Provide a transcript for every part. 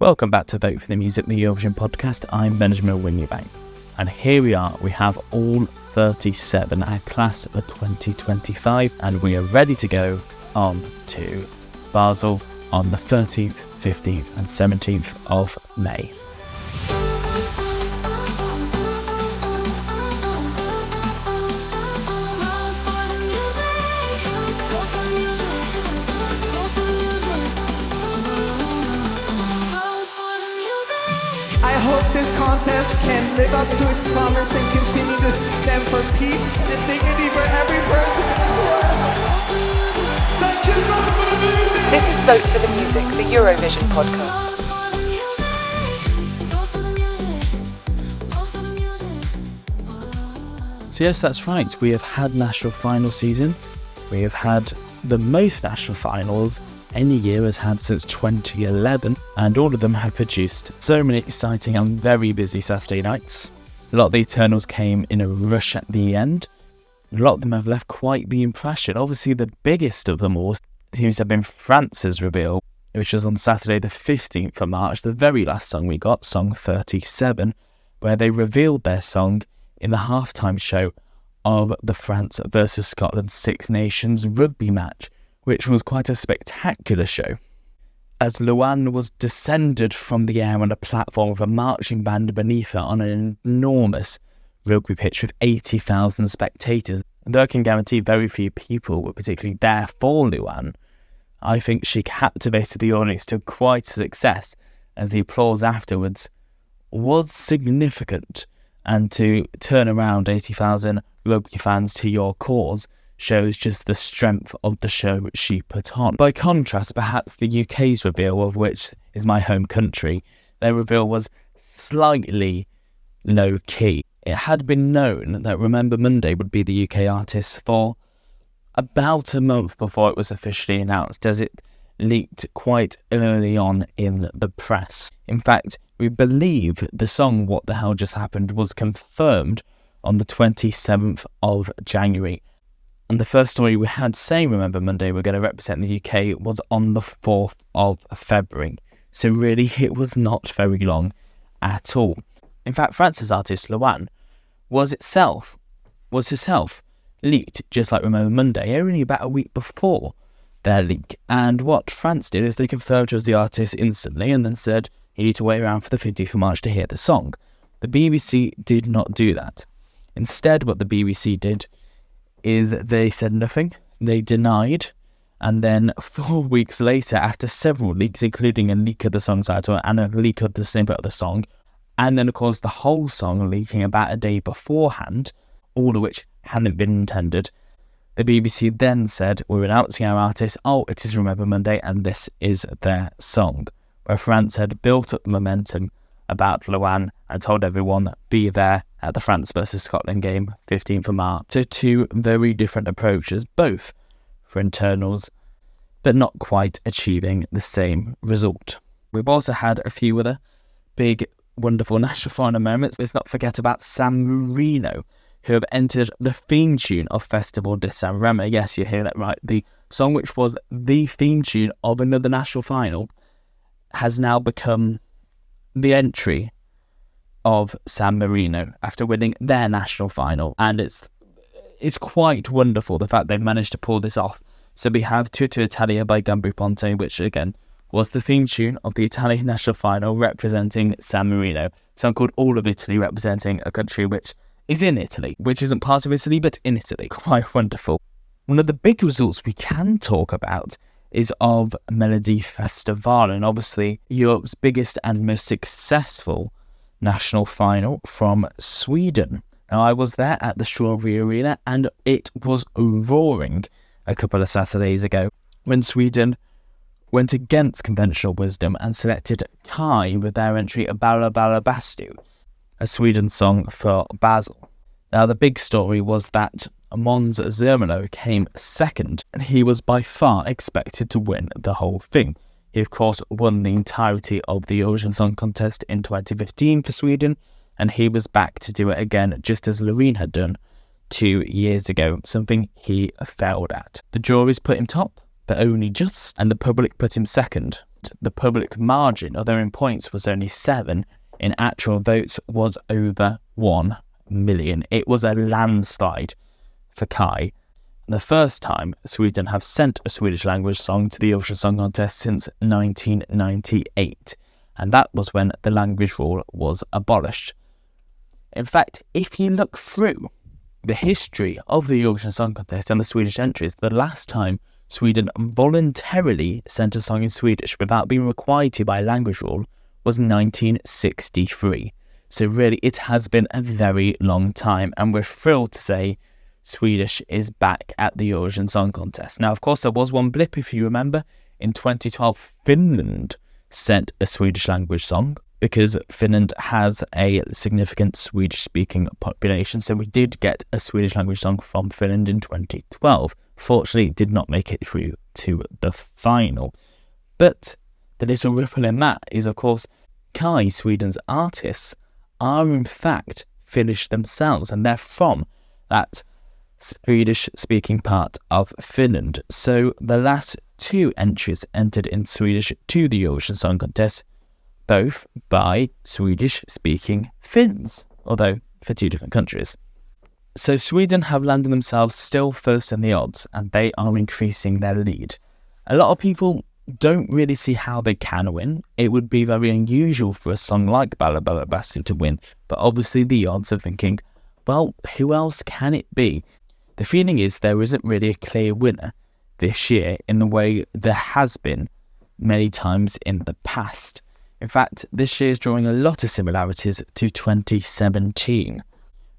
Welcome back to Vote for the Music, the Eurovision podcast. I'm Benjamin Wingybank. And here we are, we have all 37, our class for 2025, and we are ready to go on to Basel on the 13th, 15th and 17th of May. I hope this contest can live up to its promise and continue to stand for peace and dignity for every person in this world. This is Vote for the Music, the Eurovision podcast. So yes, that's right, we have had national final season. We have had the most national finals any year has had since 2011, and all of them have produced so many exciting and very busy Saturday nights. A lot of the Eternals came in a rush at the end. A lot of them have left quite the impression. Obviously the biggest of them all seems to have been France's reveal, which was on Saturday the 15th of March, the very last song we got, song 37, where they revealed their song in the halftime show of the France versus Scotland Six Nations rugby match, which was quite a spectacular show, as Luan was descended from the air on a platform with a marching band beneath her on an enormous rugby pitch with 80,000 spectators. And though I can guarantee very few people were particularly there for Luan, I think she captivated the audience to quite a success, as the applause afterwards was significant. And to turn around 80,000 rugby fans to your cause shows just the strength of the show she put on. By contrast, perhaps the UK's reveal, of which is my home country, their reveal was slightly low-key. It had been known that Remember Monday would be the UK artist for about a month before it was officially announced, as it leaked quite early on in the press. In fact, we believe the song What the Hell Just Happened was confirmed on the 27th of January. And the first story we had saying Remember Monday were going to represent the UK was on the 4th of February. So really, it was not very long at all. In fact, France's artist Luan was herself leaked, just like Remember Monday, only about a week before their leak. And what France did is they confirmed her as the artist instantly and then said, you need to wait around for the 15th of March to hear the song. The BBC did not do that. Instead, what the BBC did is they said nothing, they denied, and then 4 weeks later, after several leaks, including a leak of the song title and a leak of the snippet of the song, and then of course the whole song leaking about a day beforehand, all of which hadn't been intended, the BBC then said, we're announcing our artist, it is Remember Monday, and this is their song, where France had built up the momentum about Luan and told everyone, be there at the France versus Scotland game, 15th of March. So two very different approaches, both for internals, but not quite achieving the same result. We've also had a few other big, wonderful national final moments. Let's not forget about San Marino, who have entered the theme tune of Festival de San Remo. Yes, you hear that right. The song which was the theme tune of another national final has now become the entry of San Marino after winning their national final, and it's quite wonderful the fact they've managed to pull this off. So we have Tutto Italia by Gambri Ponte, which again was the theme tune of the Italian national final representing San Marino, a song called All of Italy representing a country which is in Italy, which isn't part of Italy but in Italy. Quite wonderful. One of the big results we can talk about is of Melody Festival, and obviously Europe's biggest and most successful national final from Sweden. Now, I was there at the Strawberry Arena and it was roaring a couple of Saturdays ago when Sweden went against conventional wisdom and selected Kai with their entry Bala Bala Bastu, a Sweden song for Basel. Now, the big story was that Måns Zelmerlöw came second, and he was by far expected to win the whole thing. He, of course, won the entirety of the Eurovision Song Contest in 2015 for Sweden, and he was back to do it again, just as Loreen had done 2 years ago, something he failed at. The juries put him top, but only just, and the public put him second. the public margin, although in points was only 7, in actual votes was over 1 million. It was a landslide for Kai. The first time Sweden have sent a Swedish language song to the Eurovision Song Contest since 1998, and that was when the language rule was abolished. In fact, if you look through the history of the Eurovision Song Contest and the Swedish entries, the last time Sweden voluntarily sent a song in Swedish without being required to by a language rule was 1963. So really, it has been a very long time, and we're thrilled to say Swedish is back at the Eurovision Song Contest. Now, of course, there was one blip, if you remember. In 2012, Finland sent a Swedish language song because Finland has a significant Swedish-speaking population. So we did get a Swedish language song from Finland in 2012. Fortunately, it did not make it through to the final. But the little ripple in that is, of course, Kai, Sweden's artists, are in fact Finnish themselves, and they're from that Swedish-speaking part of Finland. So the last 2 entries entered in Swedish to the Eurovision Song Contest, both by Swedish-speaking Finns, although for 2 different countries. So Sweden have landed themselves still first in the odds, and they are increasing their lead. A lot of people don't really see how they can win. It would be very unusual for a song like Basel to win, but obviously the odds are thinking, well, who else can it be? The feeling is there isn't really a clear winner this year in the way there has been many times in the past. In fact, this year is drawing a lot of similarities to 2017,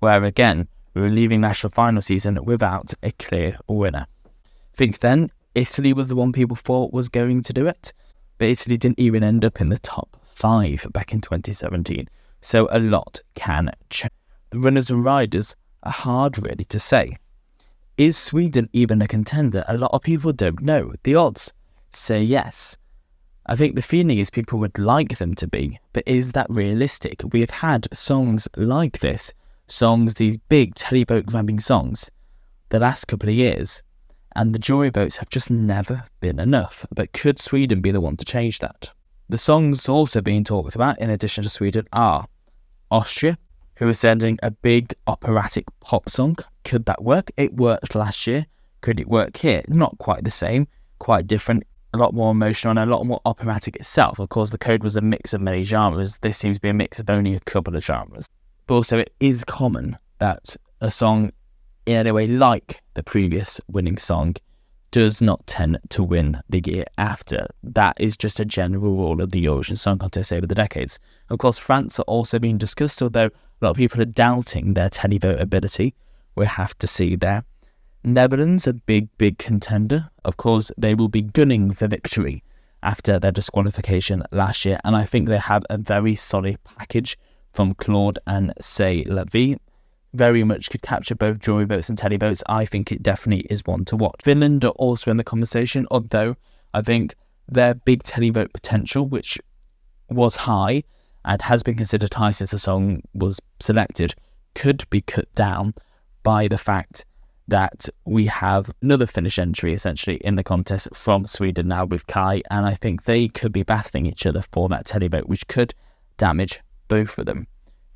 where again, we were leaving national final season without a clear winner. I think then Italy was the one people thought was going to do it, but Italy didn't even end up in the top 5 back in 2017, so a lot can change. The runners and riders are hard really to say. Is Sweden even a contender? A lot of people don't know. The odds say yes. I think the feeling is people would like them to be, but is that realistic? We have had songs like this, these big teleboat grabbing songs, the last couple of years, and the jury votes have just never been enough. But could Sweden be the one to change that? The songs also being talked about, in addition to Sweden, are Austria, who is sending a big operatic pop song. Could that work? It worked last year. Could it work here? Not quite the same, quite different, a lot more emotional and a lot more operatic itself. Of course, the code was a mix of many genres. This seems to be a mix of only a couple of genres. But also, it is common that a song, in a way like the previous winning song, does not tend to win the year after. That is just a general rule of the Eurovision Song Contest over the decades. Of course, France are also being discussed, although a lot of people are doubting their televote ability. We'll have to see there. Netherlands, a big contender. Of course, they will be gunning for victory after their disqualification last year, and I think they have a very solid package from Claude and Say La Vie. Very much could capture both jury votes and televotes. I think it definitely is one to watch. Finland are also in the conversation, although I think their big televote potential, which was high and has been considered high since the song was selected, could be cut down by the fact that we have another Finnish entry essentially in the contest from Sweden now with Kai, and I think they could be battling each other for that televote, which could damage both of them.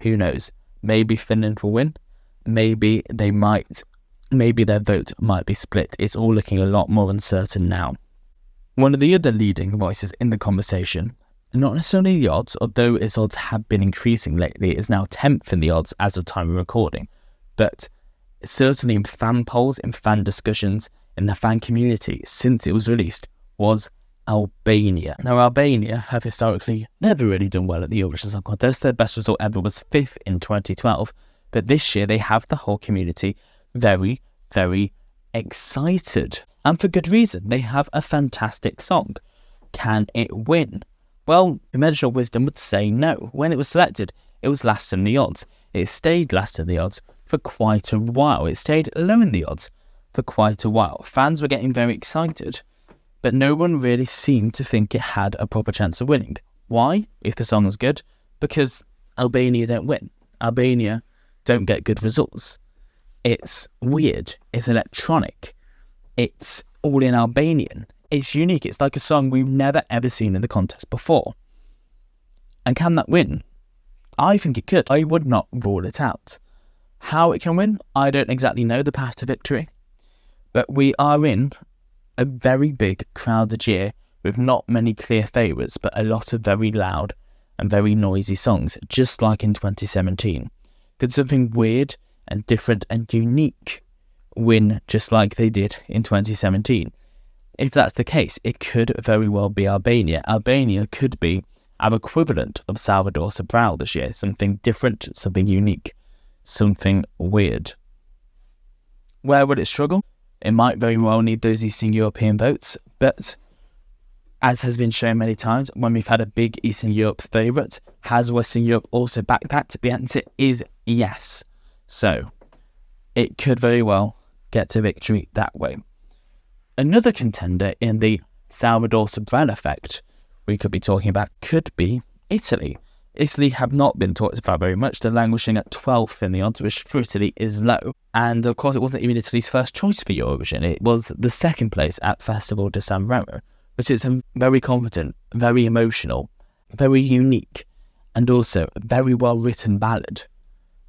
Who knows? Maybe Finland will win. Maybe they might. Maybe their vote might be split. It's all looking a lot more uncertain now. One of the other leading voices in the conversation, not necessarily the odds, although its odds have been increasing lately, is now 10th in the odds as of time of recording, but certainly in fan polls, in fan discussions, in the fan community since it was released, was Albania. Now, Albania have historically never really done well at the Eurovision Song Contest. Their best result ever was 5th in 2012, but this year they have the whole community very, very excited. And for good reason. They have a fantastic song. Can it win? Well, conventional wisdom would say no. When it was selected, it was last in the odds. It stayed last in the odds for quite a while. It stayed low in the odds for quite a while. Fans were getting very excited, but no one really seemed to think it had a proper chance of winning. Why? If the song was good? Because Albania don't win. Albania don't get good results. It's weird. It's electronic. It's all in Albanian. It's unique. It's like a song we've never ever seen in the contest before. And can that win? I think it could. I would not rule it out. How it can win, I don't exactly know the path to victory. But we are in a very big crowded year with not many clear favourites, but a lot of very loud and very noisy songs, just like in 2017. Could something weird and different and unique win just like they did in 2017? If that's the case, it could very well be Albania. Albania could be our equivalent of Salvador Sobral this year. Something different, something unique, something weird. Where would it struggle? It might very well need those Eastern European votes, but as has been shown many times, when we've had a big Eastern Europe favourite, has Western Europe also backed that? The answer is yes. So, it could very well get to victory that way. Another contender in the Salvador Sobral effect we could be talking about could be Italy. Italy have not been talked about very much. They're languishing at 12th in the odds, which for Italy is low. And of course, it wasn't even Italy's first choice for Eurovision. It was the second place at Festival di San Remo, which is a very competent, very emotional, very unique, and also a very well-written ballad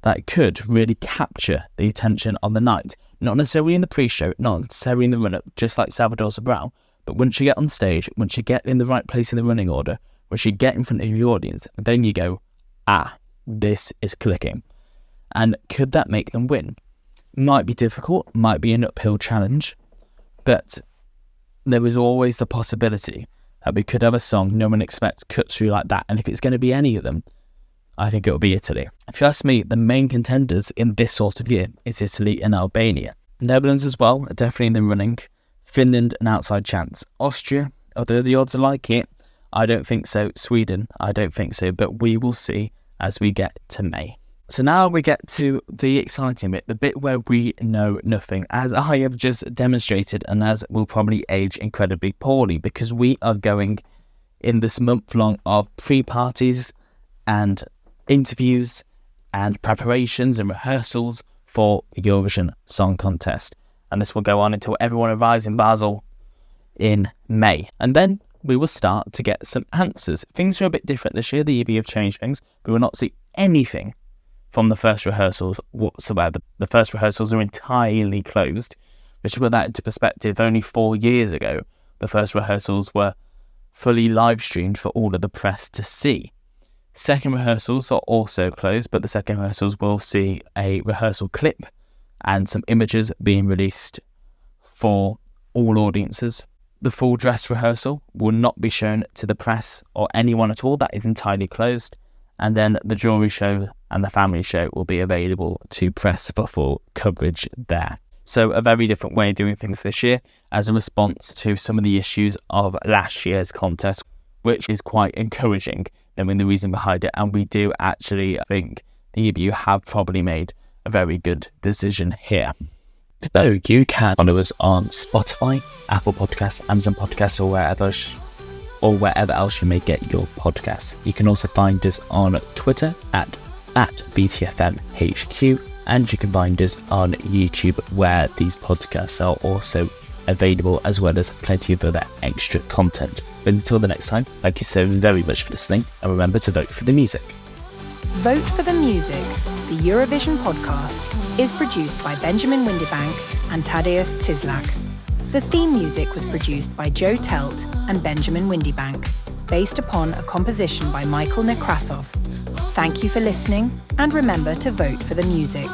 that could really capture the attention on the night. Not necessarily in the pre-show, not necessarily in the run-up, just like Salvador Sobral, but once you get on stage, once you get in the right place in the running order, once you get in front of your audience, then you go, this is clicking. And could that make them win? Might be difficult, might be an uphill challenge, but there is always the possibility that we could have a song no one expects cut through like that. And if it's going to be any of them, I think it will be Italy. If you ask me, the main contenders in this sort of year is Italy and Albania. Netherlands as well are definitely in the running. Finland, an outside chance. Austria, although the odds are like it, I don't think so. Sweden, I don't think so. But we will see as we get to May. So now we get to the exciting bit, the bit where we know nothing, as I have just demonstrated and as will probably age incredibly poorly, because we are going in this month long of pre-parties and interviews and preparations and rehearsals for the Eurovision Song Contest. And this will go on until everyone arrives in Basel in May. And then we will start to get some answers. Things are a bit different this year. The EB have changed things. We will not see anything from the first rehearsals whatsoever. The first rehearsals are entirely closed, which to put that into perspective, only 4 years ago, the first rehearsals were fully live streamed for all of the press to see. Second rehearsals are also closed, but the second rehearsals will see a rehearsal clip and some images being released for all audiences. The full dress rehearsal will not be shown to the press or anyone at all. That is entirely closed. And then the jewellery show and the family show will be available to press for full coverage there. So a very different way of doing things this year as a response to some of the issues of last year's contest, which is quite encouraging, knowing the reason behind it. And we do actually think the EBU have probably made a very good decision here. So you can follow us on Spotify, Apple Podcasts, Amazon Podcasts, or wherever else you may get your podcasts. You can also find us on Twitter at BTFMHQ, and you can find us on YouTube, where these podcasts are also available, as well as plenty of other extra content. But until the next time, thank you so very much for listening, and remember to vote for the music. Vote for the Music, the Eurovision podcast, is produced by Benjamin Windibank and Tadeusz Tislak. The theme music was produced by Joe Telt and Benjamin Windibank, based upon a composition by Michael Nekrasov. Thank you for listening, and remember to vote for the music.